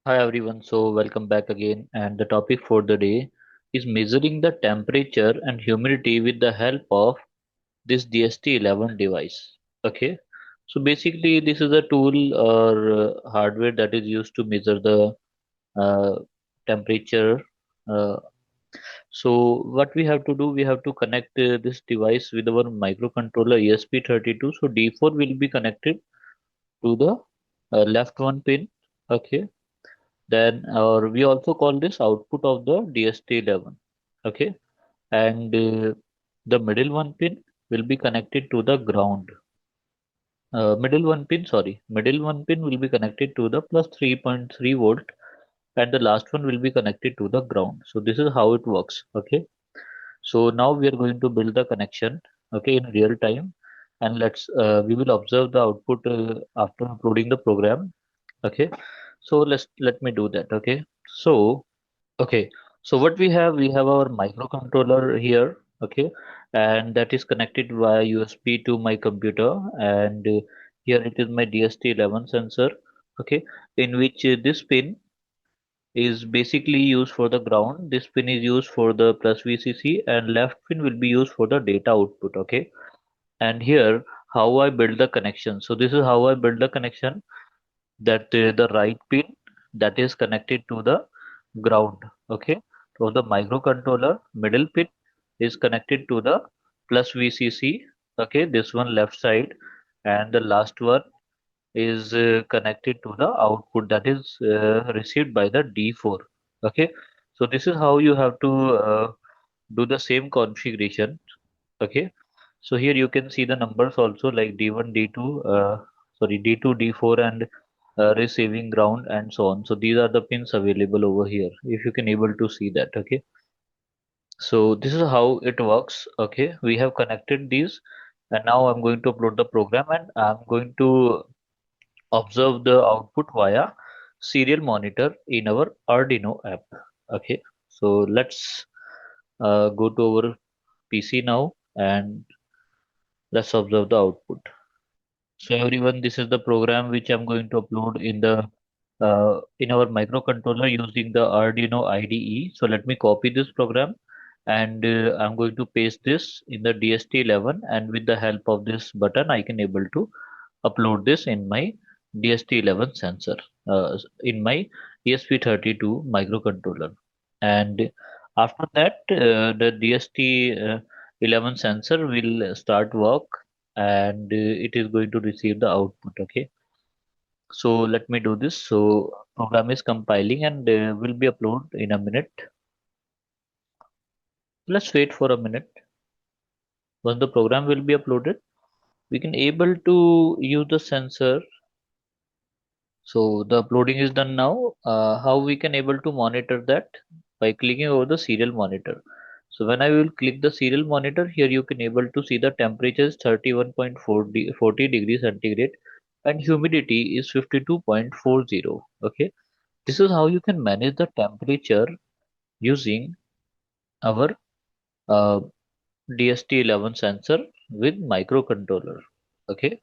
Hi everyone, so welcome back again. And the topic for the day is measuring the temperature and humidity with the help of this DHT11 device. Okay, so basically, this is a tool or hardware that is used to measure the uh, temperature. Uh, so, what we have to do, we have to connect this device with our microcontroller ESP32. So, D4 will be connected to the left one pin. Okay, then or we also call this output of the DHT11. Okay, and the middle one pin will be connected to the ground. Middle one pin will be connected to the plus 3.3 volt, and the last one will be connected to the ground. So this is how it works. Okay, so now we are going to build the connection. Okay, in real time, and we will observe the output after uploading the program. Okay, so let me do that. Okay, so okay, so what we have our microcontroller here, okay, and that is connected via USB to my computer, and here it is my DHT11 sensor, okay, in which this pin is basically used for the ground, this pin is used for the plus VCC, and left pin will be used for the data output, okay, and here how I build the connection. So this is how I build the connection that the right pin that is connected to the ground. Okay, so the microcontroller middle pin is connected to the plus VCC. Okay, this one left side, and the last one is connected to the output that is received by the D4. Okay, so this is how you have to do the same configuration. Okay, so here you can see the numbers also like D1, D2, D2, D4, and receiving ground and so on. So these are the pins available over here. If you can able to see that, okay. So this is how it works. Okay, we have connected these, and now I'm going to upload the program, and I'm going to observe the output via serial monitor in our Arduino app. Okay, so let's go to our PC now and let's observe the output. So everyone, this is the program which I'm going to upload in our microcontroller using the Arduino IDE. So let me copy this program, and I'm going to paste this in the DHT11, and with the help of this button I can able to upload this in my DHT11 sensor in my ESP32 microcontroller. And after that, the DHT11 sensor will start work, and it is going to receive the output. Okay, so let me do this. So program is compiling, and will be uploaded in a minute. Let's wait for a minute. Once the program will be uploaded, we can able to use the sensor. So the uploading is done now. How we can able to monitor that? By clicking over the serial monitor. So when I will click the serial monitor, here you can able to see the temperature is 31.40 degrees centigrade, and humidity is 52.40. Okay, this is how you can manage the temperature using our uh, DHT11 sensor with microcontroller. Okay,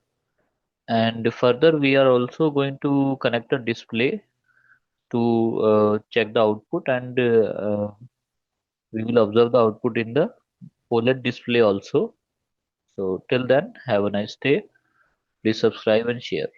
and further we are also going to connect a display to check the output, and we will observe the output in the OLED display also. So till then, have a nice day. Please subscribe and share.